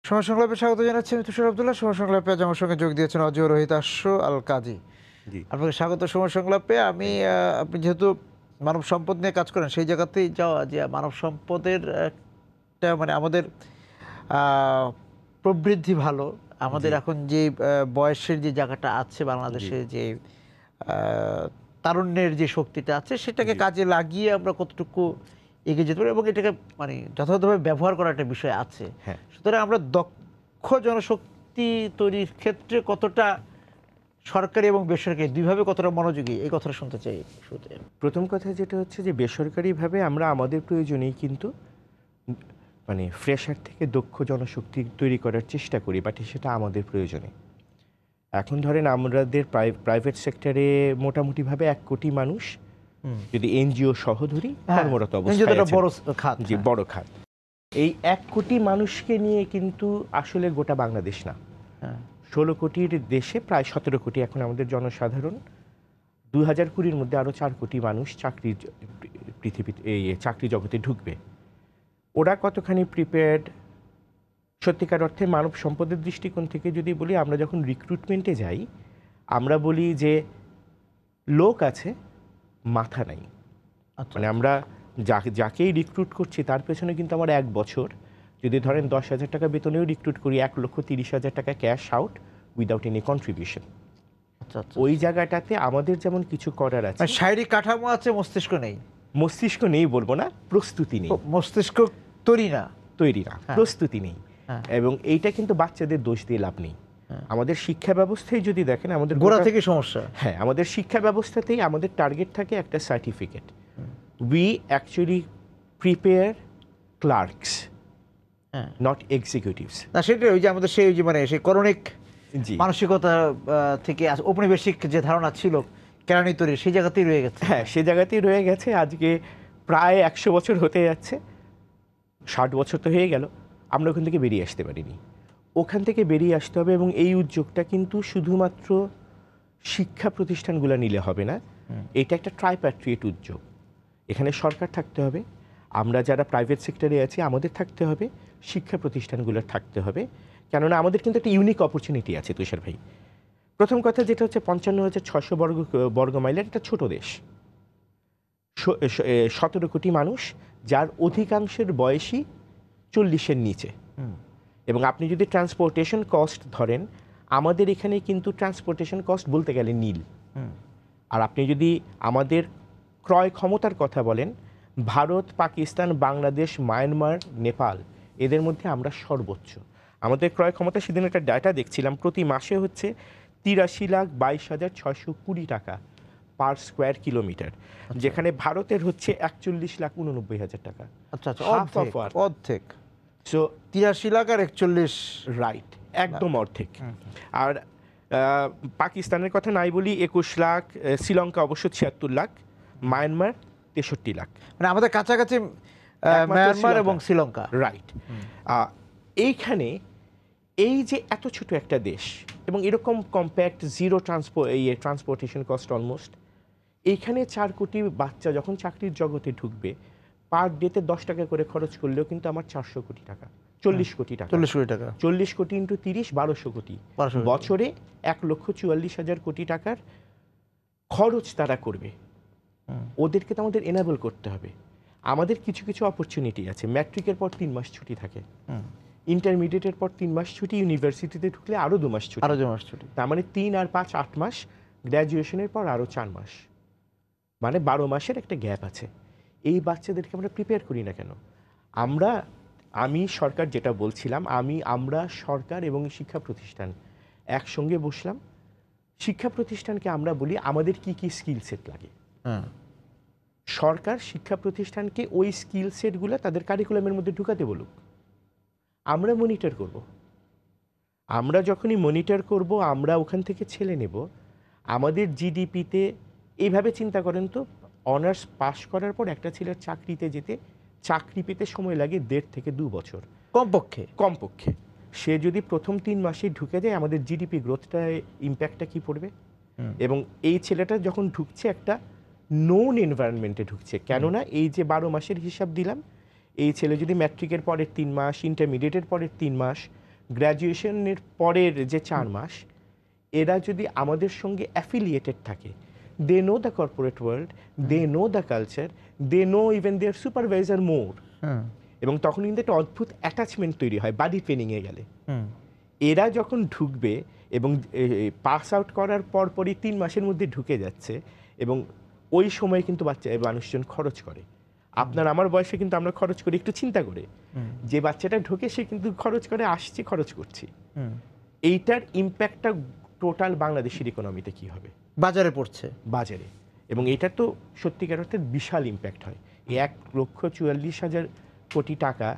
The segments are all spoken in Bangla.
সময় সংলাপে স্বাগত জানাচ্ছি আমি তুষার আব্দুল্লাহ। সময় সংলাপে আজ আমার সঙ্গে যোগ দিয়েছেন অজয় রোহিত আশু আল কাজী। জি, আপনাকে স্বাগত সময় সংলাপে। Thank you. আপনি যেহেতু মানব সম্পদ নিয়ে কাজ করেন, সেই জায়গাতেই যাওয়া যে মানব সম্পদের একটা মানে আমাদের আহ, প্রবৃদ্ধি ভালো। আমাদের জি, এখন যে বয়সের যে জায়গাটা আছে জি, বাংলাদেশে, যে তারুণ্যের যে শক্তিটা আছে, সেটাকে জি, কাজে লাগিয়ে আমরা কতটুকু এগিয়ে যেতে পারি এবং এটাকে মানে যথাযথভাবে ব্যবহার করার একটা বিষয় আছে। হ্যাঁ। সুতরাং আমরা দক্ষ জনশক্তি তৈরির ক্ষেত্রে কতটা সরকারি এবং বেসরকারি দুইভাবে কতটা মনোযোগী, এই কথাটা শুনতে চাই শুরুতে। প্রথম কথা যেটা হচ্ছে যে বেসরকারিভাবে আমরা আমাদের প্রয়োজনেই কিন্তু উম মানে ফ্রেশার থেকে দক্ষ জনশক্তি তৈরি করার চেষ্টা করি, বাট সেটা আমাদের প্রয়োজনে। এখন ধরেন আমাদের প্রাইভেট সেক্টরে মোটামুটিভাবে ১ কোটি মানুষ হুম। যদি এনজিও সহ ধরি হ্যাঁ, কর্মরত এনজিও তো অবস্থায় একটা আছেন। বড় খাত। জি, হ্যাঁ, বড় খাত। এই ১ কোটি মানুষকে নিয়ে কিন্তু আসলে গোটা বাংলাদেশ না। হ্যাঁ, ১৬ কোটির দেশে প্রায় ১৭ কোটি এখন আমাদের জনসাধারণ। ২০২০ মধ্যে আরও ৪ কোটি মানুষ পৃথিবীতে এই চাকরি জগতে ঢুকবে। ওরা কতখানি প্রিপেয়ার্ড? সত্যিকার অর্থে মানব সম্পদের দৃষ্টিকোণ থেকে যদি বলি, আমরা যখন রিক্রুটমেন্টে যাই, আমরা বলি যে লোক আছে, মাথা নাই। আচ্ছা, মানে আমরা যাকেই রিক্রুট করছি তার পেছনে কিন্তু আমার ১ বছর, যদি ধরেন ১০,০০০ টাকা বেতনেও রিক্রুট করি, ১,৩০,০০০ টাকা cash out without any contribution. আচ্ছা, আচ্ছা, ওই আচ্ছা। জায়গাটাতে আমাদের যেমন কিছু করার আছে, মানে শারীরিক কাঠামো আছে, মস্তিষ্ক নেই। মস্তিষ্ক নেই বলবো না, প্রস্তুতি নেই, মস্তিষ্ক তৈরি না। তৈরি না, হ্যাঁ, প্রস্তুতি নেই। হ্যাঁ, এবং এইটা কিন্তু বাচ্চাদের দোষ দিয়ে লাভ নেই। হ্যাঁ। আমাদের শিক্ষা ব্যবস্থায় যদি দেখেন, আমাদের গোড়া থেকে সমস্যা। হ্যাঁ, আমাদের শিক্ষা ব্যবস্থাতেই আমাদের টার্গেট থাকে একটা certificate. We actually prepare clerks, হ্যাঁ, নট এক্সিকিউটিভস। না সেটাই, ওই যে আমাদের সেই ওই যে মানে সেই করণিক জি, মানসিকতা থেকে ঔপনিবেশিক যে ধারণা ছিল কেরানি তৈরি, সেই জায়গাতেই রয়ে গেছে। হ্যাঁ, সে জায়গাতেই রয়ে গেছে। আজকে প্রায় ১০০ বছর হতে যাচ্ছে, ৬০ বছর তো হয়ে গেল, আমরা ওখান থেকে বেরিয়ে আসতে পারিনি। ওখান থেকে বেরিয়ে আসতে হবে এবং এই উদ্যোগটা কিন্তু শুধুমাত্র শিক্ষা প্রতিষ্ঠানগুলো নিলে হবে না। এটা একটা ট্রাইপ্যাট্রিয়েট উদ্যোগ। এখানে সরকার থাকতে হবে, আমরা যারা প্রাইভেট সেক্টরে আছি আমাদের থাকতে হবে, শিক্ষা প্রতিষ্ঠানগুলোর থাকতে হবে। কেননা আমাদের কিন্তু একটা ইউনিক অপরচুনিটি আছে তুষার ভাই। প্রথম কথা যেটা হচ্ছে, ৫৫,৬০০ বর্গ মাইলের একটা ছোট দেশ, ১৭ কোটি মানুষ, যার অধিকাংশের বয়সই ৪০-এর নিচে। হুম, এবং আপনি যদি ট্রান্সপোর্টেশন কস্ট ধরেন, আমাদের এখানে কিন্তু ট্রান্সপোর্টেশন কস্ট বলতে গেলে নীল। হুম, আর আপনি যদি আমাদের ক্রয় ক্ষমতার কথা বলেন, ভারত, পাকিস্তান, বাংলাদেশ, মায়ানমার, নেপাল, এদের মধ্যে আমরা সর্বোচ্চ। আমাদের ক্রয় ক্ষমতা, সেদিন একটা ডাটা দেখছিলাম, প্রতি মাসে হচ্ছে ৮৩,২২,৬২০ টাকা পার স্কোয়ার কিলোমিটার, যেখানে ভারতের হচ্ছে ৪১,৮৯,০০০ টাকা। আচ্ছা, আচ্ছা, হাফ অর্ধেক অফ আর অর্ধেক। সো ৮৩ লাখ আর ৪১ রাইট, একদম লাখ। অর্ধেক। আর পাকিস্তানের কথা নাই বলি, ২১ লাখ, শ্রীলঙ্কা অবশ্য ৭৬ লাখ, মায়ানমার ৬৩ লাখ। মানে আমাদের কাছাকাছি একমাত্র মায়ানমার এবং শ্রীলঙ্কা। রাইট। এইখানে এই যে এত ছোট একটা দেশ এবং এরকম compact, zero transportation cost almost, এইখানে ৪ কোটি বাচ্চা যখন চাকরির জগতে ঢুকবে, পার ডেতে ১০ টাকা করে খরচ করলেও কিন্তু আমার ৪০০ কোটি টাকা, ৪০ কোটি টাকা, ৪০ কোটি টাকা, ৪০ কোটি ইন্টু ৩০, ১২০০ কোটি। ১২০০ কোটি। বছরে ১,৪৪,০০০ কোটি টাকার খরচ তারা করবে। ওদেরকে তো আমাদের এনাবল করতে হবে। আমাদের কিছু কিছু অপরচুনিটি আছে। ম্যাট্রিকের পর ৩ মাস ছুটি থাকে, হুম, ইন্টারমিডিয়েটের পর ৩ মাস ছুটি, ইউনিভার্সিটিতে ঢুকলে আরও ২ মাস ছুটি, আরো ২ মাস ছুটি। তার মানে ৩ আর ৫ ৮ মাস, গ্র্যাজুয়েশনের পর আরও ৪ মাস, মানে ১২ মাসের একটা গ্যাপ আছে। এই বাচ্চাদেরকে আমরা প্রিপেয়ার করি না কেন? আমি সরকার যেটা বলছিলাম, আমরা সরকার এবং শিক্ষা প্রতিষ্ঠান একসঙ্গে বসলাম। শিক্ষা প্রতিষ্ঠানকে আমরা বলি আমাদের কি কি স্কিল সেট লাগে। হ্যাঁ, সরকার শিক্ষা প্রতিষ্ঠানকে ওই স্কিল সেটগুলো তাদের কারিকুলামের মধ্যে ঢুকাতে বলুক, আমরা মনিটর করব। আমরা যখনই মনিটর করব, আমরা ওখান থেকে ছেলে নেব। আমাদের জিডিপিতে এইভাবে চিন্তা করেন তো, অনার্স পাশ করার পর একটা ছেলের চাকরিতে যেতে, চাকরি পেতে সময় লাগে ১.৫ থেকে ২ বছর কমপক্ষে। কমপক্ষে। সে যদি প্রথম ৩ মাসে ঢুকে যায়, আমাদের জিডিপি গ্রোথটায় ইম্প্যাক্টটা কী পড়বে? এবং এই ছেলেটা যখন ঢুকছে একটা নোন এনভায়রনমেন্টে ঢুকছে, কেননা এই যে ১২ মাসের হিসাব দিলাম, এই ছেলে যদি ম্যাট্রিকের পরের ৩ মাস, ইন্টারমিডিয়েটের পরের ৩ মাস গ্র্যাজুয়েশনের পরের যে 4 মাস এরা যদি আমাদের সঙ্গে অ্যাফিলিয়েটেড থাকে, they know the corporate world, they know the culture, they know even their supervisor more, এবং তখন কিন্তু একটা অদ্ভুত অ্যাটাচমেন্ট তৈরি হয় বাডি ট্রেনিংয়ে গেলে। এরা যখন ঢুকবে এবং পাস আউট করার পরপরই 3 মাসের মধ্যে ঢুকে যাচ্ছে, এবং ওই সময় কিন্তু মানুষজন খরচ করে। আপনার আমার বয়সে কিন্তু আমরা খরচ করি একটু চিন্তা করে, যে বাচ্চাটা ঢোকে সে কিন্তু খরচ করে আসছে, খরচ করছি। এইটার ইম্প্যাক্টটা টোটাল বাংলাদেশের ইকোনমিতে কি হবে, বাজারে পড়ছে বাজারে, এবং এটা তো সত্যিকার অর্থে বিশাল ইম্প্যাক্ট হয়। 1,44,000 কোটি টাকা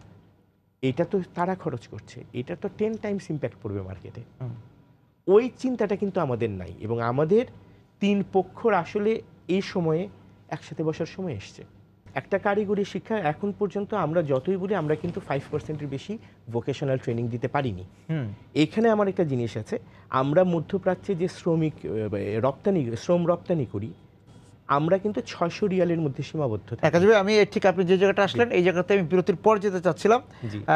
এটা তো তারা খরচ করছে, এটা তো 10 টাইমস ইম্প্যাক্ট পড়বে মার্কেটে। ওই চিন্তাটা কিন্তু আমাদের নাই, এবং আমাদের 3 পক্ষর আসলে এই সময়ে একসাথে বসার সময় এসছে। একটা কারিগরি শিক্ষা এখন পর্যন্ত আমরা যতই বলি, আমরা কিন্তু 5%-এর বেশি ভোকেশনাল ট্রেনিং দিতে পারিনি। এখানে আমার একটা জিনিস আছে, আমরা মধ্যপ্রাচ্যে যে শ্রম রপ্তানি করি, আমরা কিন্তু 600 রিয়ালের মধ্যে সীমাবদ্ধ থাকি। একাজবে আমি ঠিক আপনি যে জায়গাটা আসলেন এই জায়গাতে আমি বিরতির পর যেতে চাচ্ছিলাম,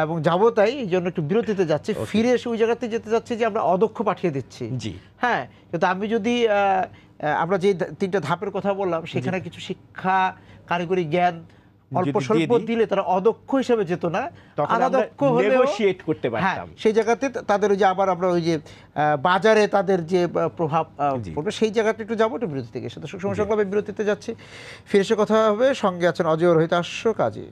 এবং যাবো তাই এই জন্য একটু বিরতিতে যাচ্ছি। ফিরে এসে ওই জায়গাতে যেতে যাচ্ছি যে আমরা অদক্ষ পাঠিয়ে দিচ্ছি। জি হ্যাঁ, কিন্তু আমি যদি আমরা যে 3টা ধাপের কথা বললাম সেখানে কিছু শিক্ষা কারিগরি জ্ঞান অল্প স্বল্প দিলে তারা অদক্ষ হিসেবে যেত না, অদক্ষ হলে নেগোশিয়েট করতে পারতাম। সেই জায়গাতে তাদের ওই যে আবার আমরা ওই যে বাজারে তাদের যে প্রভাব পড়বে সেই জায়গাটা একটু যাবো, একটু বিরতি থেকে এসে। তো সময় সংক্রামে বিরতিতে যাচ্ছি, ফিরে এসে কথা হবে। সঙ্গে আছেন অজয় রোহিত আশ্ব কাজী।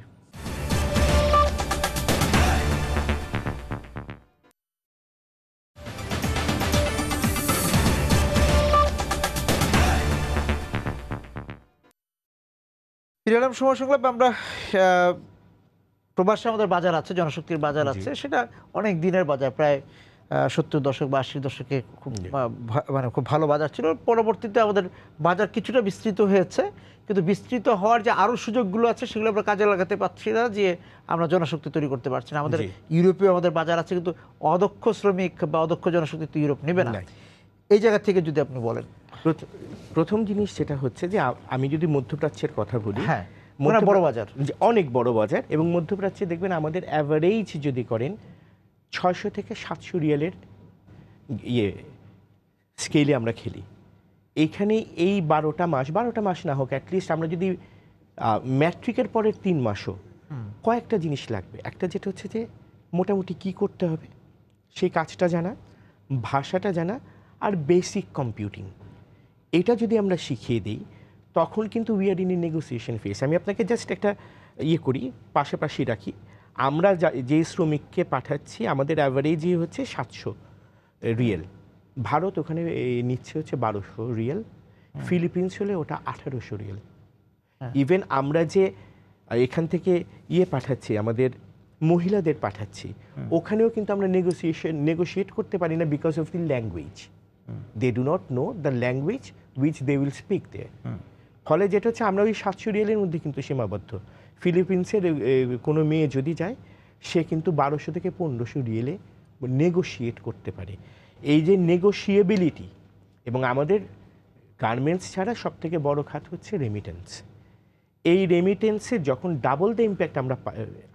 ফিরে এলাম সময় সংক্রামে। আমরা প্রবাসে আমাদের বাজার আছে, জনশক্তির বাজার আছে, সেটা অনেক দিনের বাজার, প্রায় 70 দশক বা 80 দশকে খুব মানে খুব ভালো বাজার ছিল। পরবর্তীতে আমাদের বাজার কিছুটা বিস্তৃত হয়েছে, কিন্তু বিস্তৃত হওয়ার যে আরও সুযোগগুলো আছে সেগুলো আমরা কাজে লাগাতে পারছি না, যে আমরা জনশক্তি তৈরি করতে পারছি না। আমাদের ইউরোপেও আমাদের বাজার আছে, কিন্তু অদক্ষ শ্রমিক বা অদক্ষ জনশক্তি তো ইউরোপ নেবে না। এই জায়গা থেকে যদি আপনি বলেন, প্রথম জিনিস যেটা হচ্ছে যে আমি যদি মধ্যপ্রাচ্যের কথা বলি, হ্যাঁ বড় বাজার, অনেক বড় বাজার, এবং মধ্যপ্রাচ্যে দেখবেন আমাদের অ্যাভারেজ যদি করেন 600 থেকে 700 রিয়ালের স্কেলে আমরা খেলি। এইখানে এই 12টা মাস না হোক, অ্যাটলিস্ট আমরা যদি ম্যাট্রিকের পরের 3 মাসও কয়েকটা জিনিস লাগবে। একটা যেটা হচ্ছে যে মোটামুটি কি করতে হবে সেই কাজটা জানা, ভাষাটা জানা, আর বেসিক কম্পিউটিং। এটা যদি আমরা শিখিয়ে দিই তখন কিন্তু we are in a negotiation face. আমি আপনাকে জাস্ট একটা করি, পাশাপাশি রাখি। আমরা যে শ্রমিককে পাঠাচ্ছি আমাদের অ্যাভারেজই হচ্ছে 700 রিয়েল। ভারত ওখানে নিচ্ছে হচ্ছে 1200 রিয়েল, ফিলিপিন্স হলে ওটা 1800 রিয়েল। ইভেন আমরা যে এখান থেকে পাঠাচ্ছি, আমাদের মহিলাদের পাঠাচ্ছি, ওখানেও কিন্তু আমরা নেগোশিয়েট করতে পারি না, because of the language. They do not know the language which they will speak there. ফলে যেটা হচ্ছে আমরা ওই 700 রিয়েলের মধ্যে কিন্তু সীমাবদ্ধ। ফিলিপিন্সের কোনো মেয়ে যদি যায়, সে কিন্তু 1200 থেকে 1500 রিয়েলে নেগোশিয়েট করতে পারে। এই যে নেগোশিয়েবিলিটি, এবং আমাদের গার্মেন্টস ছাড়া সব থেকে বড় খাত হচ্ছে রেমিটেন্স। এই রেমিটেন্সে যখন ডাবল দ্য ইম্প্যাক্ট আমরা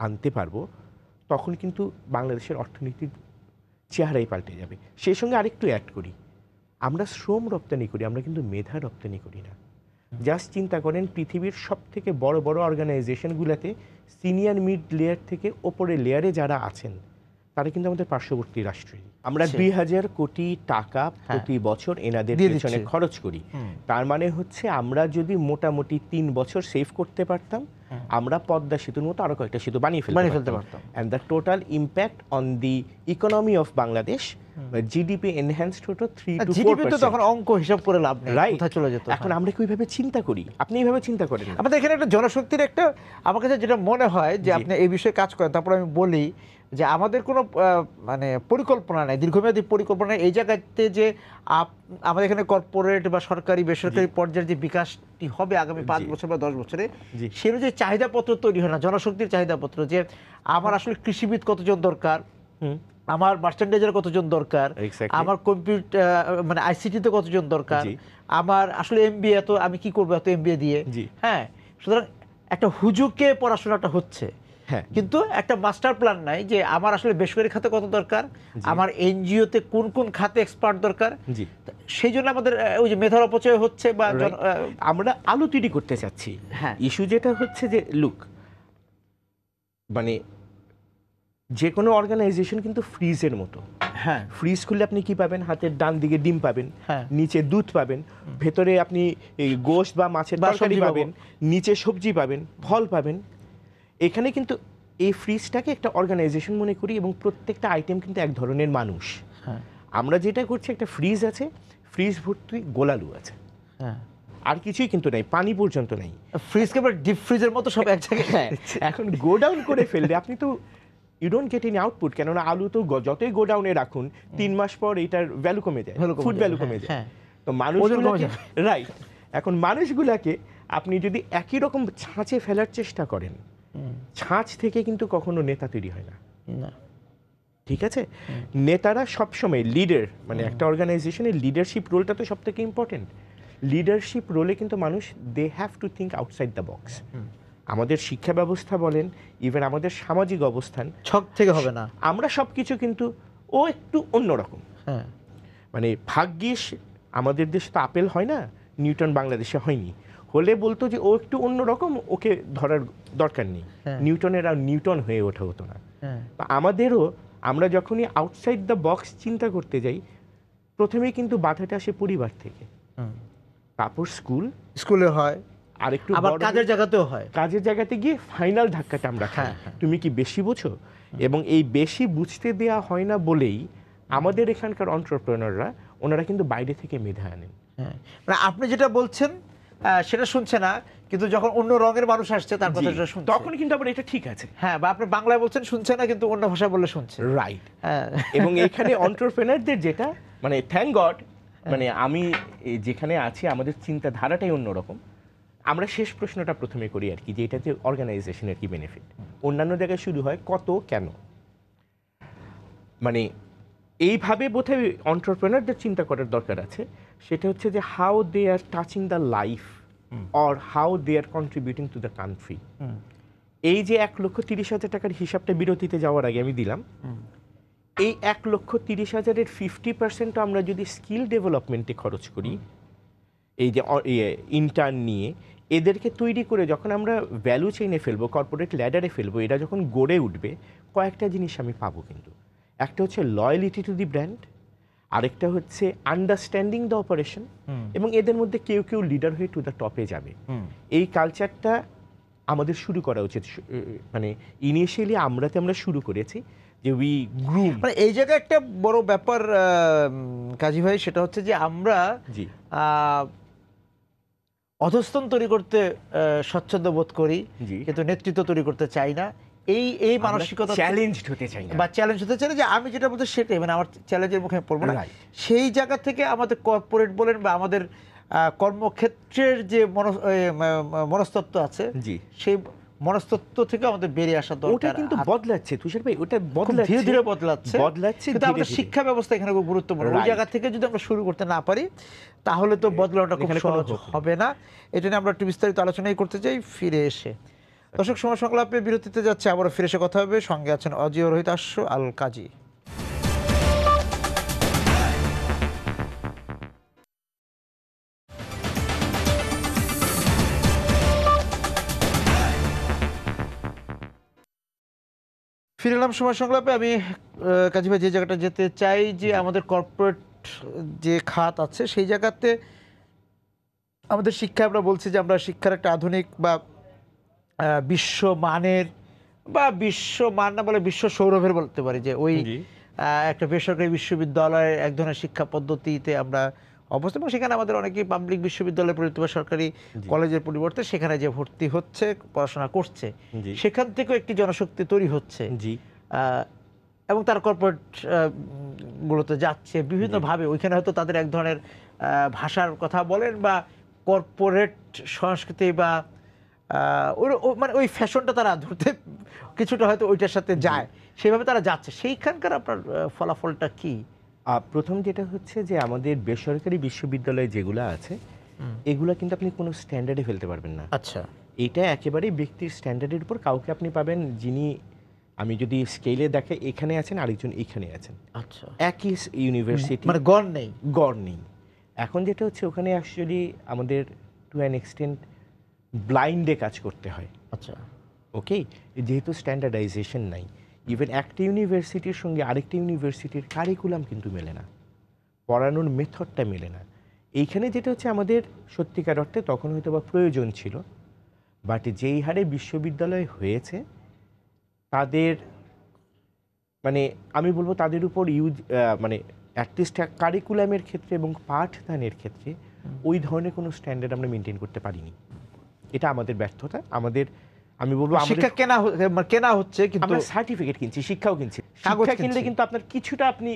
আনতে পারবো, তখন কিন্তু বাংলাদেশের অর্থনীতির চেহারাই পাল্টে যাবে। সেই সঙ্গে আরেকটু অ্যাড করি, আমরা শ্রম রপ্তানি করি, আমরা কিন্তু মেধা রপ্তানি করি না। জাস্ট চিন্তা করেন, পৃথিবীর সব থেকে বড় বড় অর্গানাইজেশনগুলোতে সিনিয়র মিড লেয়ার থেকে ওপরের লেয়ারে যারা আছেন তারা কিন্তু আমাদের পার্শ্ববর্তী রাষ্ট্রের। আমরা 2000 কোটি টাকা প্রতি বছর এনাদের পেছনে খরচ করি। তার মানে হচ্ছে আমরা যদি মোটামুটি 3 বছর সেভ করতে পারতাম, আমরা পদ্মা সেতুর মতো আরো কয়েকটা সেতু বানিয়ে ফেলতে পারতাম। And the total impact on the economy of Bangladesh, GDP enhanced হতো 3 to 4%। তখন অঙ্ক হিসাব করে লাভ নেই, কোথায় চলে যেত। এখন আমরা কি ওইভাবে চিন্তা করি? আপনি এইভাবে চিন্তা করেন? আমাদের এখানে একটা জনশক্তির একটা, আমার কাছে যেটা মনে হয় যে আপনি এই বিষয়ে কাজ করেন, তারপর আমি বলি যে আমাদের কোনো মানে পরিকল্পনা নেই, দীর্ঘমেয়াদী পরিকল্পনা নেই এই জায়গাতে, যে আমাদের এখানে কর্পোরেট বা সরকারি বেসরকারি পর্যায়ের যে বিকাশটি হবে আগামী 5 বছর বা 10 বছরে, সে অনুযায়ী চাহিদাপত্র তৈরি হয় না, জনশক্তির চাহিদাপত্র। যে আমার আসলে কৃষিবিদ কতজন দরকার, আমার মার্চেন্ডাইজার কতজন দরকার, আমার কম্পিউটার মানে আইসিটিতে কতজন দরকার, আমার আসলে এমবিএ এত, আমি কি করবো এত এমবিএ দিয়ে। হ্যাঁ, সুতরাং একটা হুজুকে পড়াশোনাটা হচ্ছে, হ্যাঁ। কিন্তু একটা মাস্টার প্ল্যান নাই যে আমার আসলে বেসরকারি খাতে কত দরকার, আমার এনজিওতে কোন কোন খাতে এক্সপার্ট দরকার। জি। সেই জন্য আমাদের ওই যে মেধার অপচয় হচ্ছে বা আমরা আলো তৈরি করতে চাচ্ছি। হ্যাঁ, ইস্যু যেটা হচ্ছে যে লুক, মানে যে কোনো অর্গানাইজেশন কিন্তু ফ্রিজের মতো। হ্যাঁ, ফ্রিজ খুললে আপনি কি পাবেন? হাতের ডান দিকে ডিম পাবেন, হ্যাঁ, নিচে দুধ পাবেন, ভেতরে আপনি এই গোশত বা মাছের বা তরকারি সবজি পাবেন, নিচে সবজি পাবেন, ফল পাবেন। এখানে কিন্তু এই ফ্রিজটাকে একটা অর্গানাইজেশন মনে করি এবং প্রত্যেকটা আইটেম কিন্তু এক ধরনের মানুষ। হ্যাঁ, আমরা যেটা করছি, একটা ফ্রিজ আছে, ফ্রিজ ভর্তি গোলালু আছে, হ্যাঁ, আর কিছুই কিন্তু নাই, পানি পর্যন্ত নাই। ফ্রিজকে আবার ডিপ ফ্রিজের মতো সব এক জায়গায়। হ্যাঁ, এখন গোডাউন করে ফেললে আপনি তো you don't get any output. কেননা আলু তো যতই গোডাউনে রাখুন 3 মাস পর এটার ভ্যালু কমে যায়, ফুড ভ্যালু কমে যায়। হ্যাঁ, তো মানুষগুলোকে, রাইট, এখন মানুষগুলাকে আপনি যদি একই রকম ছাঁচে ফেলার চেষ্টা করেন, ছাঁচ থেকে কিন্তু কখনো নেতা তৈরি হয় না। ঠিক আছে? নেতারা সবসময় লিডার, মানে একটা অর্গানাইজেশনের লিডারশিপ রোলটা তো সব থেকে ইম্পর্টেন্ট। লিডারশিপ রোলে কিন্তু মানুষ they have to think outside the box. আমাদের শিক্ষা ব্যবস্থা বলেন, ইভেন আমাদের সামাজিক অবস্থান, ছক থেকে হবে না। আমরা সব কিছু কিন্তু ও একটু অন্যরকম। হ্যাঁ, মানে ভাগ্যিস আমাদের দেশে তো আপেল হয় না, নিউটন বাংলাদেশে হয়নি, হলে বলতো যে ও একটু অন্যরকম, ওকে ধরার দরকার নেই। নিউটনের আর নিউটন হয়ে ওঠা হতো না। আমাদেরও, আমরা যখনই আউটসাইড দ্য বক্স চিন্তা করতে যাই, প্রথমেই কিন্তু বাধাটা আসে পরিবার থেকে, তারপর স্কুলে হয়, আর একটু আবার কাজের জায়গাতেও হয়। কাজের জায়গাতে গিয়ে ফাইনাল ধাক্কাটা আমরা খাই, তুমি কি বেশি বোঝো? এবং এই বেশি বুঝতে দেয়া হয় না বলেই আমাদের এখানকার এন্টারপ্রেনাররা, ওনারা কিন্তু বাইরে থেকে মেধা আনেন। মানে আপনি যেটা বলছেন সেটা শুনছে না, কিন্তু যখন অন্য রঙের মানুষ আসছে তার কথাটা শুনছে, তখন কিন্তু আবার এটা ঠিক আছে। হ্যাঁ, বা আপনি বাংলায় বলছেন শুনছে না, কিন্তু অন্য ভাষায় বললে শুনছে। রাইট। এবং এখানে এন্টারপ্রেনারদের যেটা, মানে থ্যাংক গড, মানে আমি যেখানে আছি আমাদের চিন্তাধারাটাই অন্যরকম। আমরা শেষ প্রশ্নটা প্রথমে করি আর কি, যে এটাতে অর্গানাইজেশনের কি বেনিফিট। অন্যান্য জায়গায় শুরু হয় কত, কেন। মানে এইভাবে বোধহয় এন্টারপ্রেনারদের চিন্তা করার দরকার আছে। সেটা হচ্ছে যে how they are touching the life or how they are contributing to the country. এই যে 1,30,000 টাকার হিসাবটা বিরতিতে যাওয়ার আগে আমি দিলাম, এই 1,30,000-এর 50% আমরা যদি স্কিল ডেভেলপমেন্টে খরচ করি, এই যে ইন্টার্ন নিয়ে এদেরকে তৈরি করে যখন আমরা ভ্যালু চেইনে ফেলবো, কর্পোরেট ল্যাডারে ফেলবো, এরা যখন গড়ে উঠবে, কয়েকটা জিনিস আমি পাবো কিন্তু। একটা হচ্ছে লয়ালিটি টু দি ব্র্যান্ড, আরেকটা হচ্ছে আন্ডারস্ট্যান্ডিং দ্য অপারেশন, এবং এদের মধ্যে কেউ কেউ লিডার হয়ে টু দ্য টপে যাবে। এই কালচারটা আমাদের শুরু করা উচিত। মানে ইনিশিয়ালি আমরা শুরু করেছি যে উই গ্রুম। মানে এই জায়গায় একটা বড় ব্যাপার কাজী ভাই, সেটা হচ্ছে যে আমরা অধস্তন তৈরি করতে স্বচ্ছন্দ বোধ করি, কিন্তু নেতৃত্ব তৈরি করতে চাই না। এই মানসিকতা, চ্যালেঞ্জড হতে চাই না, বা চ্যালেঞ্জ হতে চাই না, যে আমি যেটা বলতে সেটাই, মানে আমার চ্যালেঞ্জের মুখে পড়বো না। সেই জায়গা থেকে আমাদের কর্পোরেট বলেন বা আমাদের কর্মক্ষেত্রের যে মনস্তত্ত্ব আছে, সেই মনস্তত্ত্ব থেকে আমাদের বেরিয়ে আসা দরকার। ওটা কিন্তু বদলাচ্ছে তুষার ভাই, ওটা বদলাচ্ছে, ধীরে ধীরে বদলাচ্ছে। কিন্তু আমাদের ধীরে। শিক্ষা ব্যবস্থা এখানে খুব গুরুত্বপূর্ণ। ওই জায়গা থেকে যদি আমরা শুরু করতে না পারি, তাহলে তো বদলানোটা খুব সহজ হবে না। এটা নিয়ে আমরা একটু বিস্তারিত আলোচনাই করতে চাই ফিরে এসে। দর্শক, সময় সংলাপে বিরতিতে যাচ্ছে, আবার ফিরে এসে কথা হবে। সঙ্গে আছেন অজিয় রোহিতাশ্য আল কাজী। ফিরে এলাম সময় সংলাপে। আমি কাজী ভাই যে জায়গাটা যেতে চাই, যে আমাদের কর্পোরেট যে খাত আছে সেই জায়গাতে আমাদের শিক্ষা, আমরা বলছি যে আমরা শিক্ষার একটা আধুনিক বা বিশ্বমানের, বা বিশ্বমান না বলে বিশ্ব সৌরভের বলতে পারি, যে ওই একটা বেসরকারি বিশ্ববিদ্যালয়ের এক ধরনের শিক্ষা পদ্ধতিতে আমরা অবস্থা, এবং সেখানে আমাদের অনেকেই পাবলিক বিশ্ববিদ্যালয় পরিণত বা সরকারি কলেজের পরিবর্তে সেখানে যে ভর্তি হচ্ছে, পড়াশোনা করছে, সেখান থেকেও একটি জনশক্তি তৈরি হচ্ছে, এবং তার কর্পোরেট গুলোতে যাচ্ছে বিভিন্নভাবে। ওইখানে হয়তো তাদের এক ধরনের ভাষার কথা বলেন, বা কর্পোরেট সংস্কৃতি, বা মানে ওই ফ্যাশনটা তারা ধরতে কিছুটা হয়তো ওইটার সাথে যায়, সেইভাবে তারা যাচ্ছে। সেইখানকার আপনার ফলাফলটা কি? প্রথম যেটা হচ্ছে যে আমাদের বেসরকারি বিশ্ববিদ্যালয় যেগুলো আছে, এগুলো কিন্তু আপনি কোনো স্ট্যান্ডার্ডে ফেলতে পারবেন না। আচ্ছা, এটা একেবারেই ব্যক্তির স্ট্যান্ডার্ডের উপর। কাউকে আপনি পাবেন যিনি, আমি যদি স্কেলে দেখে এখানে আছেন, আরেকজন এখানে আছেন, আচ্ছা, একই ইউনিভার্সিটি, মানে গড় নেই। গড় নেই। এখন যেটা হচ্ছে ওখানে অ্যাকচুয়ালি আমাদের টু অ্যান এক্সটেন্ট ব্লাইন্ডে কাজ করতে হয়। আচ্ছা, ওকে, যেহেতু স্ট্যান্ডার্ডাইজেশন নাই, ইভেন একটা ইউনিভার্সিটির সঙ্গে আরেকটা ইউনিভার্সিটির কারিকুলাম কিন্তু মেলে না, পড়ানোর মেথডটা মেলে না। এইখানে যেটা হচ্ছে আমাদের সত্যিকার অর্থে তখন হয়তো বা প্রয়োজন ছিল, বাট যেই হারে বিশ্ববিদ্যালয় হয়েছে তাদের, মানে আমি বলবো তাদের উপর মানে অ্যাটলিস্ট কারিকুলামের ক্ষেত্রে এবং পাঠদানের ক্ষেত্রে ওই ধরনের কোনো স্ট্যান্ডার্ড আমরা মেনটেন করতে পারিনি। এটা আমাদের ব্যর্থতা। আমাদের, আমি বলবো শিক্ষা কেনা হচ্ছে, কিন্তু আমরা সার্টিফিকেট কিনছি, শিক্ষাও কিনছি। কাগজ শিক্ষা কিনলে কিনছি। কিন্তু আপনার কিছুটা আপনি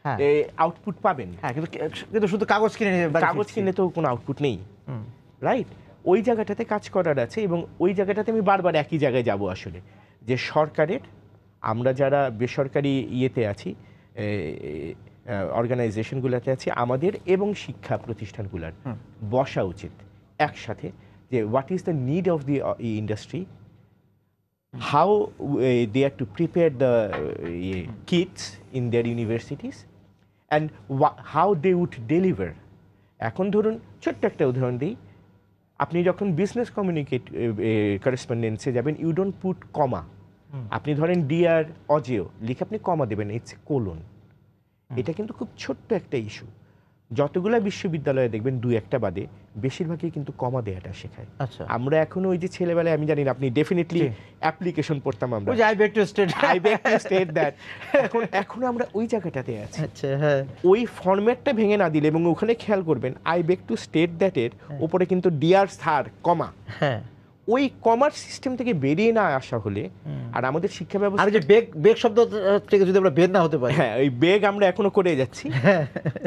হ্যাঁ, আউটপুট পাবেন। হ্যাঁ, কিন্তু শুধু কাগজ কিনে নিয়ে বাড়ি কাগজ ফিরছি। কিনলে তো কোনো আউটপুট নেই, হুম, রাইট? ওই জায়গাটাতে কাজ করার আছে, এবং ওই জায়গাটাতে আমি বারবার একই জায়গায় যাব আসলে, যে সরকারের, আমরা যারা বেসরকারি ইয়েতে আছি, অর্গানাইজেশনগুলোতে আছি, আমাদের এবং শিক্ষা প্রতিষ্ঠানগুলোর বসা উচিত একসাথে, যে what is the need of the industry, how they are to prepare the kids in their universities, and how they would deliver. এখন ধরুন ছোট্ট একটা উদাহরণ দিই, আপনি যখন বিজনেস করেসপন্ডেন্সে যাবেন, ইউ ডোন্ট পুট কমা। আপনি ধরেন ডিয়ার অজেয় লিখে আপনি কমা দেবেন, ইটস কোলন। এটা কিন্তু খুব ছোট্ট একটা ইস্যু। যতগুলো বিশ্ববিদ্যালয়ে দেখবেন, দু একটা বাদে বেশিরভাগই কিন্তু কমা দেয়াটা শেখায়। আচ্ছা, আমরা এখনো ওই যে ছেলেবেলায়, আমি জানি না, আপনি ডেফিনেটলি অ্যাপ্লিকেশন পড়তাম আমরা, ওই যে I beg two state, I beg two state that. এখনো আমরা ওই জায়গাটাতে আছি। আচ্ছা, হ্যাঁ, ওই ফরম্যাটটা ভেঙে না দিলে, এবং ওখানে খেয়াল করবেন আই বেগ টু স্টেট দ্যাটের উপরে কিন্তু ডিয়ার স্যার কমা, হ্যাঁ, ওই কমার সিস্টেম থেকে বেরিয়ে না আসা হলে, আর আমাদের শিক্ষা আর ব্যবস্থা, যে বেগ শব্দ থেকে যদি আমরা বের না হতে পারি, হ্যাঁ, ওই বেগ আমরা এখনো করে যাচ্ছি।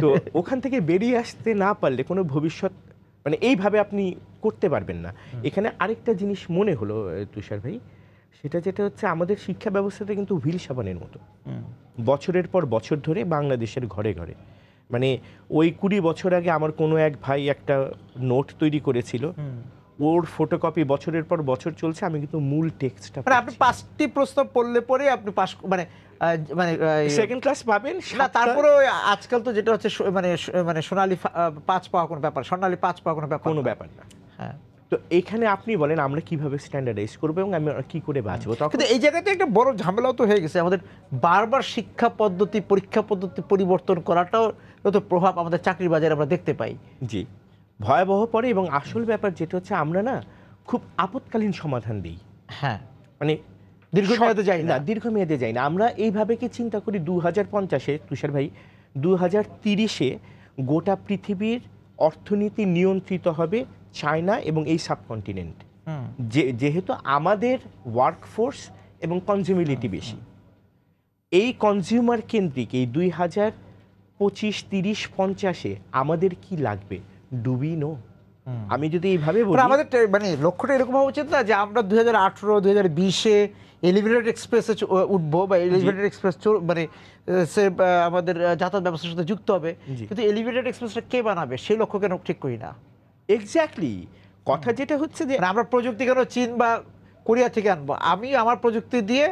তো ওখান থেকে বেরিয়ে আসতে না পারলে কোনো ভবিষ্যৎ, মানে এইভাবে আপনি করতে পারবেন না। এখানে আরেকটা জিনিস মনে হলো তুষার ভাই, সেটা যেটা হচ্ছে আমাদের শিক্ষা ব্যবস্থাটা কিন্তু হুইল সাবানের মতো, বছরের পর বছর ধরে বাংলাদেশের ঘরে ঘরে, মানে ওই 20 বছর আগে আমার কোনো এক ভাই একটা নোট তৈরি করেছিল, ওর ফটোকপি বছরের পর বছর চলছে, আমি কিন্তু মূল টেক্সটটা, মানে আপনি 5টি প্রশ্ন পড়লে পরে আপনি পাস, মানে মানে সেকেন্ড ক্লাস পাবেন না, তারপরে আজকাল তো যেটা হচ্ছে মানে সোনালী 5 পাওয়া কোনো ব্যাপার, সোনালী 5 পাওয়া কোনো ব্যাপার, কোনো ব্যাপার না। হ্যাঁ, তো এখানে আপনি বলেন আমরা কিভাবে স্ট্যান্ডার্ডাইজ করবো এবং আমি কি করে বাঁচবো? তখন কিন্তু এই জায়গাতে একটা বড় ঝামেলাও তো হয়ে গেছে, আমাদের বারবার শিক্ষা পদ্ধতি, পরীক্ষা পদ্ধতি পরিবর্তন করাটাও তো প্রভাব আমাদের চাকরির বাজারে আমরা দেখতে পাই। জি, ভয়াবহ পড়ে। এবং আসল ব্যাপার যেটা হচ্ছে, আমরা না খুব আপৎকালীন সমাধান দিই, হ্যাঁ, মানে দীর্ঘমেয়াদে যাই না। দীর্ঘমেয়াদে যাই না। আমরা এইভাবে কি চিন্তা করি 2050-এ, তুষার ভাই, 2030-এ গোটা পৃথিবীর অর্থনীতি নিয়ন্ত্রিত হবে চায়না এবং এই সাবকন্টিনেন্ট, যেহেতু আমাদের ওয়ার্কফোর্স এবং কনজিউমিলিটি বেশি। এই কনজিউমার কেন্দ্রিক এই 2025, 30, 50-এ আমাদের কি লাগবে? Do we know? আমি যদি এইভাবে বলি, আমাদের মানে লক্ষ্যটা এরকম হওয়া উচিত না যে আমরা 2018, 2020-এ এলিভেটেড এক্সপ্রেসে উঠবো, বা এলিভেটেড এক্সপ্রেস মানে সে আমাদের যাতায়াত ব্যবস্থার সাথে যুক্ত হবে, কিন্তু এলিভেটেড এক্সপ্রেসটা কে বানাবে সেই লক্ষ্য কেন ঠিক করি না? এক্স্যাক্টলি কথা যেটা হচ্ছে যে আমরা প্রযুক্তি কেন চীন বা কোরিয়া থেকে আনবো, আমি আমার প্রযুক্তি দিয়ে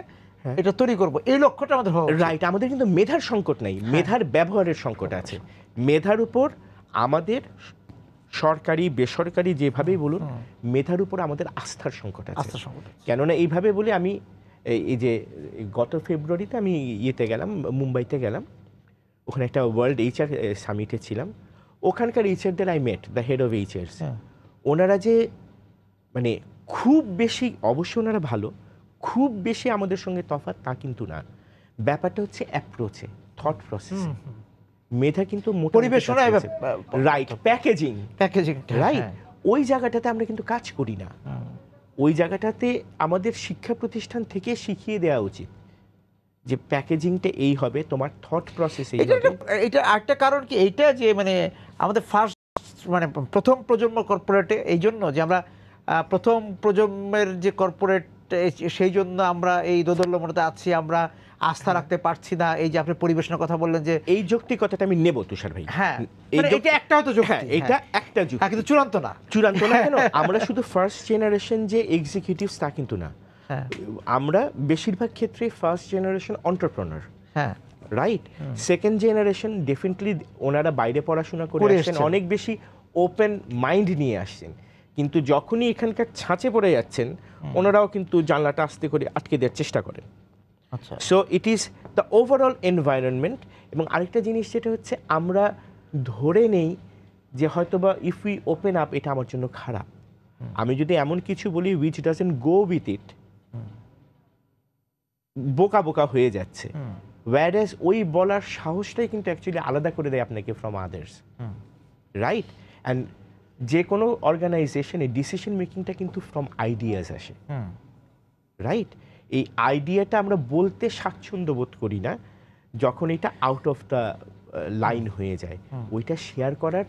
এটা তৈরি করব, এই লক্ষ্যটা আমাদের হওয়া উচিত। রাইট। আমাদের কিন্তু মেধার সংকট নাই, মেধার ব্যবহারের সংকট আছে। মেধার উপর আমাদের, সরকারি বেসরকারি যেভাবেই বলুন, মেধার উপর আমাদের আস্থার সংকট আছে। আস্থা সংকট। কেননা এইভাবে বলি, আমি এই যে গত ফেব্রুয়ারিতে আমি ইয়েতে গেলাম, মুম্বাইতে গেলাম, ওখানে একটা ওয়ার্ল্ড এইচআর সামিটে ছিলাম। ওখানকার এইচআরদের I met the head of HRs. ওনারা যে মানে খুব বেশি, অবশ্যই ওনারা ভালো, খুব বেশি আমাদের সঙ্গে তফাৎ তা কিন্তু না। ব্যাপারটা হচ্ছে অ্যাপ্রোচে, থট প্রসেসে। মেধা কিন্তু পরিবেশনা, রাইট, প্যাকেজিং, রাইট, হ্যাঁ। ওই জায়গাটাতে আমরা কিন্তু কাজ করি না। ওই জায়গাটাতে আমাদের শিক্ষা প্রতিষ্ঠান থেকে শিখিয়ে দেওয়া উচিত যে প্যাকেজিংটা এই হবে, তোমার থট প্রসেস এই হবে। এটা আরেকটা কারণ কি, এইটা যে মানে আমাদের ফার্স্ট, মানে প্রথম প্রজন্ম কর্পোরেটে, এই জন্য যে আমরা প্রথম প্রজন্মের যে কর্পোরেট, সেই জন্য আমরা এই দোদুল্যমানতে আছি। আমরা আস্থা রাখতে পারছি না, এই যে আপনি পরিবেশনের কথা বললেন যে এই যৌক্তিকতাটা আমি নেব তুষার ভাই। হ্যাঁ এই মানে এটা একটা হয়তো যুক্তি, হ্যাঁ, এটা একটা যুক্তি, হ্যাঁ, কিন্তু চূড়ান্ত না। চূড়ান্ত না কেন? আমরা শুধু ফার্স্ট জেনারেশন যে এক্সিকিউটিভস তা কিন্তু না, হ্যাঁ আমরা বেশিরভাগ ক্ষেত্রে ফার্স্ট জেনারেশন এন্টারপ্রেনার, হ্যাঁ রাইট? সেকেন্ড জেনারেশন ডেফিনেটলি ওনারা বাইরে পড়াশোনা করে করে আসছেন, এসছেন। অনেক বেশি ওপেন মাইন্ড নিয়ে আসছেন, কিন্তু যখনই এখানকার ছাঁচে পড়ে যাচ্ছেন ওনারাও কিন্তু জানলাটা আস্তে করে আটকে দেওয়ার চেষ্টা করেন। আচ্ছা so it is the overall environment. এবং আরেকটা জিনিস যেটা হচ্ছে আমরা ধরে নেই যে হয়তোবা ইফ উই ওপেন আপ এটা আমার জন্য খারাপ। আমি যদি এমন কিছু বলি which doesn't go with it, বোকা বোকা হয়ে যাচ্ছে। ওয়্যারএজ ওই বলার সাহসটাই কিন্তু অ্যাকচুয়ালি আলাদা করে দেয় আপনাকে ফ্রম আদার্স, রাইট? অ্যান্ড যে কোনো অর্গানাইজেশনে ডিসিশন মেকিংটা কিন্তু ফ্রম আইডিয়াস আসে, রাইট? এই আইডিয়াটা আমরা বলতে স্বাচ্ছন্দ্য বোধ করি না যখন এটা আউট অফ দ্য লাইন হয়ে যায়, ওইটা শেয়ার করার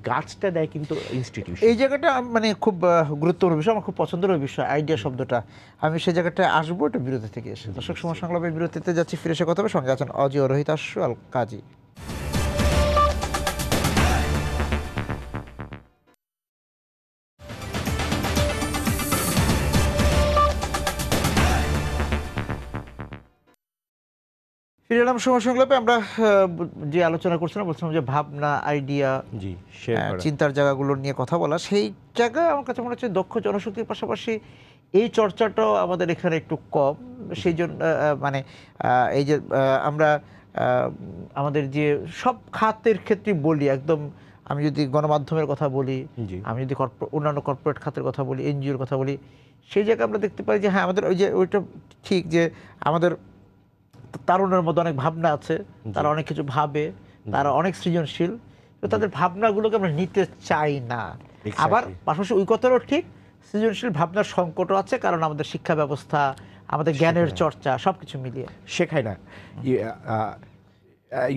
গাছটা দেয় কিন্তু ইনস্টিটিউশন। এই জায়গাটা মানে খুব গুরুত্বপূর্ণ বিষয়, আমার খুব পছন্দের বিষয় আইডিয়া শব্দটা। আমি সেই জায়গাটায় আসবো এটা বিরতি থেকে এসে। দর্শক সময় সংলাপে বিরতিতে যাচ্ছি, ফিরে এসে কথা হবে। সঙ্গে আছেন অজি ও রোহিত আশু আল কাজী। ফিরে এলাম সময় সংলাপে। আমরা যে আলোচনা করছিলাম, বলছিলাম যে ভাবনা, আইডিয়া, জি, শেয়ার করা। চিন্তার জায়গাগুলো নিয়ে কথা বলা, সেই জায়গায় আমার কাছে মনে হচ্ছে দক্ষ জনশক্তির পাশাপাশি এই চর্চাটাও আমাদের এখানে একটু কম। সেই জন্য মানে এই যে আমরা আমাদের যে সব খাতের ক্ষেত্রে বলি, একদম আমি যদি গণমাধ্যমের কথা বলি, জি। আমি যদি অন্যান্য কর্পোরেট খাতের কথা বলি, এনজিওর কথা বলি, সেই জায়গায় আমরা দেখতে পাই যে হ্যাঁ আমাদের ওই যে ওইটা ঠিক যে আমাদের তারুণের মধ্যে অনেক ভাবনা আছে, তারা অনেক কিছু ভাবে, তারা অনেক সৃজনশীল, তো তাদের ভাবনাগুলোকে আমরা নিতে চাই না। আবার পাশাপাশি ওই কথাটাও ঠিক, সৃজনশীল ভাবনার সংকটও আছে, কারণ আমাদের শিক্ষা ব্যবস্থা, আমাদের জ্ঞানের চর্চা সবকিছু মিলিয়ে শেখায় না।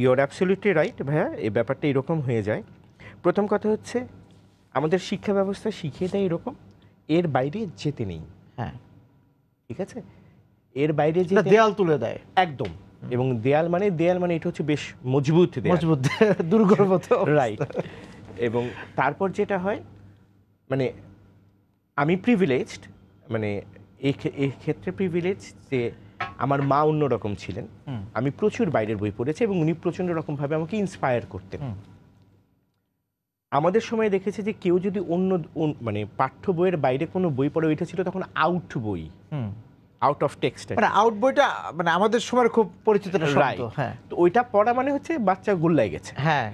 ইউর অ্যাবসলিউটলি রাইট ভাইয়া, এই ব্যাপারটা এরকম হয়ে যায়। প্রথম কথা হচ্ছে আমাদের শিক্ষা ব্যবস্থা শিখিয়ে দেয় এরকম, এর বাইরে যেতে নেই। হ্যাঁ, ঠিক আছে, এর বাইরে যে দেয়াল তুলে দেয় একদম। এবং দেয়াল মানে এটা হচ্ছে বেশ মজবুত দেয়াল, মজবুত দুর্গর মতো, রাইট? এবং তারপর যেটা হয়, মানে আমি প্রিভিলেজড, মানে এই ক্ষেত্রে প্রিভিলেজ যে আমার মা অন্যরকম ছিলেন, আমি প্রচুর বাইরের বই পড়েছি এবং উনি প্রচণ্ড রকমভাবে আমাকে ইন্সপায়ার করতেন। আমাদের সময় দেখেছি যে কেউ যদি মানে পাঠ্য বইয়ের বাইরে কোনো বই পড়ে, ওইটা ছিল তখন আউট বই, আউট অফ টেক্সট। মানে আউট বইটা মানে আমাদের সময় খুব পরিচিত একটা শব্দ। হ্যাঁ, তো ওইটা পড়া মানে হচ্ছে বাচ্চা গোল্লায় গেছে। হ্যাঁ,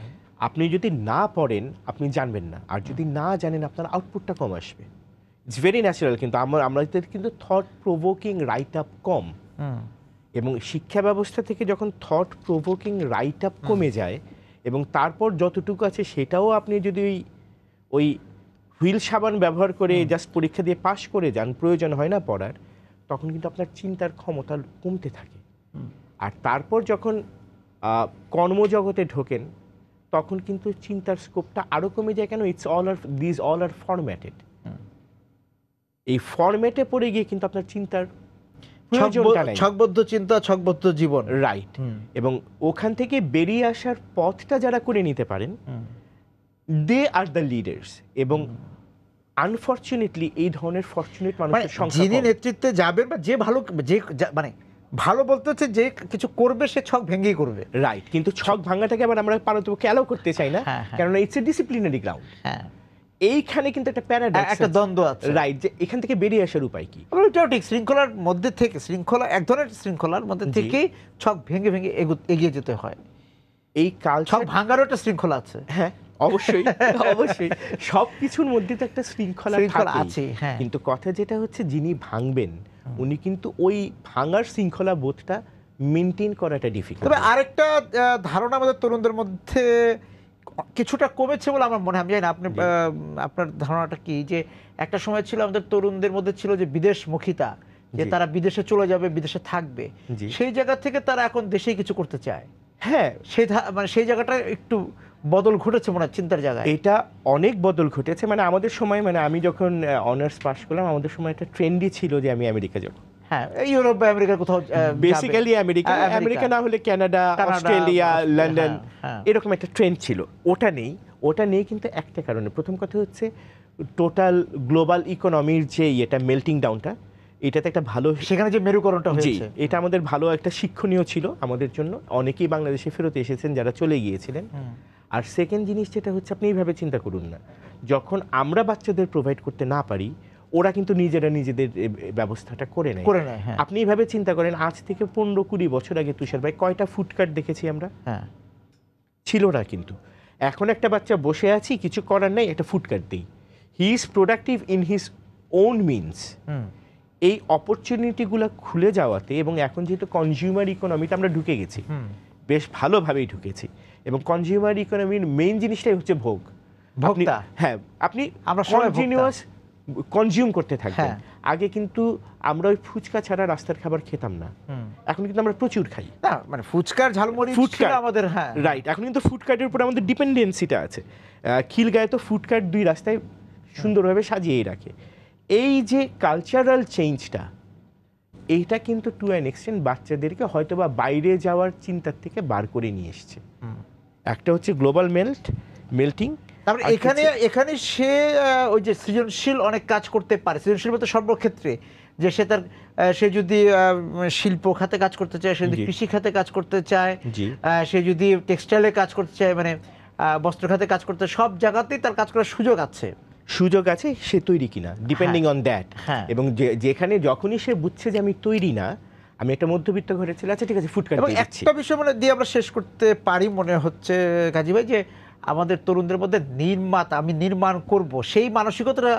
আপনি যদি না পড়েন আপনি জানবেন না, আর যদি না জানেন আপনার আউটপুটটা কম আসবে। It's very natural. কিন্তু আমাদের কিন্তু থট প্রোভোকিং রাইট আপ কম, এবং শিক্ষা ব্যবস্থা থেকে যখন থট প্রোভোকিং রাইট আপ কমে যায় এবং তারপর যতটুকু আছে সেটাও আপনি যদি ওই হুইল সাবান ব্যবহার করে জাস্ট পরীক্ষা দিয়ে পাশ করে যান, প্রয়োজন হয় না পড়ার, তখন কিন্তু আপনার চিন্তার ক্ষমতা কমতে থাকে। আর তারপর যখন কর্মজগতে ঢোকেন তখন কিন্তু চিন্তার স্কোপটা আরও কমে যায়। কেন? This all are formatted. এই ফরম্যাটে পড়ে গিয়ে কিন্তু আপনার চিন্তার প্রয়োজনটা নাই। ছকবদ্ধ চিন্তা, ছকবদ্ধ জীবন, রাইট। এবং ওখান থেকে বেরিয়ে আসার পথটা যারা করে নিতে পারেন, দে আর দ্য লিডার্স। এবং আনফরচুনেটলি এই ধরনের ফরচুনেট মানুষের সংখ্যা যিনি কম। নেতৃত্বে যাবেন বা যে ভালো, যে মানে ভালো বলতে হচ্ছে যে কিছু করবে সে ছক ভেঙেই করবে, রাইট। কিন্তু ছক ভাঙাটাকে আবার আমরা পারতপক্ষে অ্যালাউ করতে চাই না, হ্যাঁ, হ্যাঁ। কারণ ইটস এ ডিসিপ্লিনারি গ্রাউন্ড। হ্যাঁ, এইখানে কিন্তু একটা প্যারাডক্স, একটা দ্বন্দ্ব আছে, রাইট, যে এখান থেকে বেরিয়ে আসার উপায় কি? ওইটাও ঠিক। শৃঙ্খলার মধ্যে থেকে, শৃঙ্খলা এক ধরনের শৃঙ্খলার মধ্যে থেকেই ছক ভেঙে ভেঙে এগিয়ে যেতে হয়। এই ছক ভাঙারও একটা শৃঙ্খলা আছে। হ্যাঁ, অবশ্যই অবশ্যই সবকিছুর মধ্যে তো একটা শৃঙ্খলা আছে। হ্যাঁ, কিন্তু কথা যেটা হচ্ছে যিনি ভাঙবেন উনি কিন্তু ওই ভাঙার শৃঙ্খলা বোধটা মেনটেন করাটা ডিফিকাল্ট। তবে আরেকটা ধারণা আমাদের তরুণদের মধ্যে কিছুটা কমেছে বলে আমার মনে হয়। আমি জানি না আপনি আপনার ধারণাটা কি, যে একটা সময় ছিল আমাদের তরুণদের মধ্যে ছিল যে বিদেশমুখিতা, যে তারা বিদেশে চলে যাবে, বিদেশে থাকবে, সেই জায়গা থেকে তারা এখন দেশেই কিছু করতে চায়। হ্যাঁ, মানে সেই জায়গাটা একটু বদল ঘটেছে মনে হয় চিন্তার জায়গায়। এটা অনেক বদল ঘটেছে। মানে আমাদের সময়, মানে আমি যখন অনার্স পাস করলাম আমাদের সময় একটা ট্রেন্ডই ছিল যে আমি আমেরিকা যাব। হ্যাঁ ইউরোপ বা আমেরিকার কোথাও বেসিক্যালি আমেরিকা না হলে কানাডা, অস্ট্রেলিয়া, লন্ডন, এরকম একটা ট্রেন্ড ছিল। ওটা নেই কিন্তু একটা কারণে। প্রথম কথা হচ্ছে টোটাল গ্লোবাল ইকোনমির যে এটা মেল্টিং ডাউনটা, এটাতে একটা ভালো, সেখানে যে মেরুকরণটা হয়েছে, এটা আমাদের ভালো একটা শিক্ষণীয় ছিল আমাদের জন্য। অনেকেই বাংলাদেশে ফেরত এসেছেন যারা চলে গিয়েছিলেন। আর সেকেন্ড জিনিস যেটা হচ্ছে, আপনি এইভাবে চিন্তা করুন না, যখন আমরা বাচ্চাদের প্রোভাইড করতে না পারি, ওরা কিন্তু নিজেদের ব্যবস্থাটা করে নেয়। আপনি এইভাবে চিন্তা করেন, আজ থেকে 15-20 বছর আগে তুষার ভাই কয়টা ফুডকার্ট দেখেছি আমরা? ছিল না। কিন্তু এখন একটা বাচ্চা বসে আছি, কিছু করার নেই, একটা ফুডকার্ট দিই, he is productive in his own means. এই অপরচুনিটিগুলো খুলে যাওয়াতে, এবং এখন যেহেতু কনজিউমার ইকোনমিতে আমরা ঢুকে গেছি, বেশ ভালোভাবেই ঢুকেছি, এবং কনজিউমার ইকোনমির মেইন জিনিসটাই হচ্ছে ভোক্তা। হ্যাঁ, আপনি কন্টিনিউয়াস কনজিউম করতে থাকবেন। আগে কিন্তু আমরা ওই ফুচকা ছাড়া রাস্তার খাবার খেতাম না, এখন কিন্তু আমরা প্রচুর খাই। না মানে ফুচকার ঝালমুড়ি ছিল আমাদের, রাইট। এখন কিন্তু ফুডকার্টের উপর আমাদের ডিপেন্ডেন্সিটা আছে। খিলগাঁয়ে তো ফুডকার্ট 2 রাস্তায় সুন্দরভাবে সাজিয়েই রাখে। এই যে কালচারাল চেঞ্জটা, এইটা কিন্তু টু অ্যান এক্সটেন্ট বাচ্চাদেরকে হয়তোবা বাইরে যাওয়ার চিন্তার থেকে বার করে নিয়ে এসছে। একটা হচ্ছে গ্লোবাল মেল্টিং, তারপরে এখানে সে ওই যে সৃজনশীল অনেক কাজ করতে পারে, সৃজনশীল বলতে সর্বক্ষেত্রে, যে সে যদি শিল্প খাতে কাজ করতে চায়, সে যদি কৃষি খাতে কাজ করতে চায়, সে যদি টেক্সটাইলে কাজ করতে চায়, মানে বস্ত্র খাতে কাজ করতে, সব জায়গাতেই তার কাজ করার সুযোগ আছে, সে তৈরি কিনা, ডিপেন্ডিং অন দ্যাট। এবং যেখানে যখনই সে বুঝছে যে আমি তৈরি না, আমি একটা মধ্যবিত্ত ঘরে ছেলে, আচ্ছা ঠিক আছে ফুডকার্ট দিয়ে দিচ্ছি। একটা বিষয় মানে দিয়ে আমরা শেষ করতে পারি মনে হচ্ছে কাজী ভাই, যে আমাদের তরুণদের মধ্যে আমি নির্মাণ করব সেই মানসিকতাটা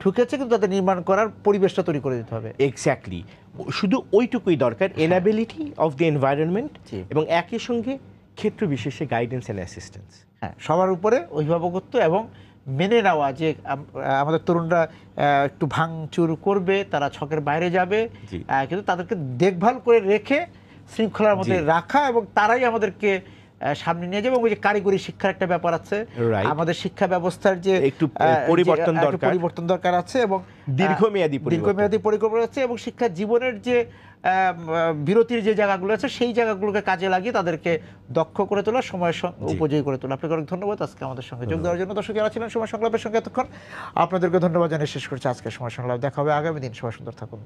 ঢুকেছে, কিন্তু তাদের নির্মাণ করার পরিবেশটা তৈরি করে দিতে হবে। এক্স্যাক্টলি, শুধু ওইটুকুই দরকার, এনাবিলিটি অফ দ্য এনভায়রনমেন্ট, এবং একই সঙ্গে ক্ষেত্র বিশেষে গাইডেন্স অ্যান্ড অ্যাসিস্ট্যান্স। হ্যাঁ, সবার উপরে অভিভাবকত্ব এবং মেনে নেওয়া যে আমাদের তরুণরা একটু ভাঙচুর করবে, তারা ছকের বাইরে যাবে, কিন্তু তাদেরকে দেখভাল করে রেখে শৃঙ্খলার মধ্যে রাখা, এবং তারাই আমাদেরকে সামনে নিয়ে যাবে। এবং ওই যে কারিগরি শিক্ষার একটা ব্যাপার আছে, আমাদের শিক্ষা ব্যবস্থার যে একটু পরিবর্তন দরকার আছে, এবং দীর্ঘমেয়াদী পরিকল্পনা আছে, এবং শিক্ষা জীবনের যে বিরতির যে জায়গাগুলো আছে, সেই জায়গাগুলোকে কাজে লাগিয়ে তাদেরকে দক্ষ করে তোলা, সময় উপযোগী করে তোলা। আপনাকে অনেক ধন্যবাদ আজকে আমাদের সঙ্গে যোগ দেওয়ার জন্য। দর্শক যারা ছিলেন সময় সংলাপের সঙ্গে এতক্ষণ, আপনাদেরকে ধন্যবাদ জানিয়ে শেষ করছি আজকের সময় সংলাপ। দেখা হবে আগামী দিন। সবাই সুন্দর থাকুন।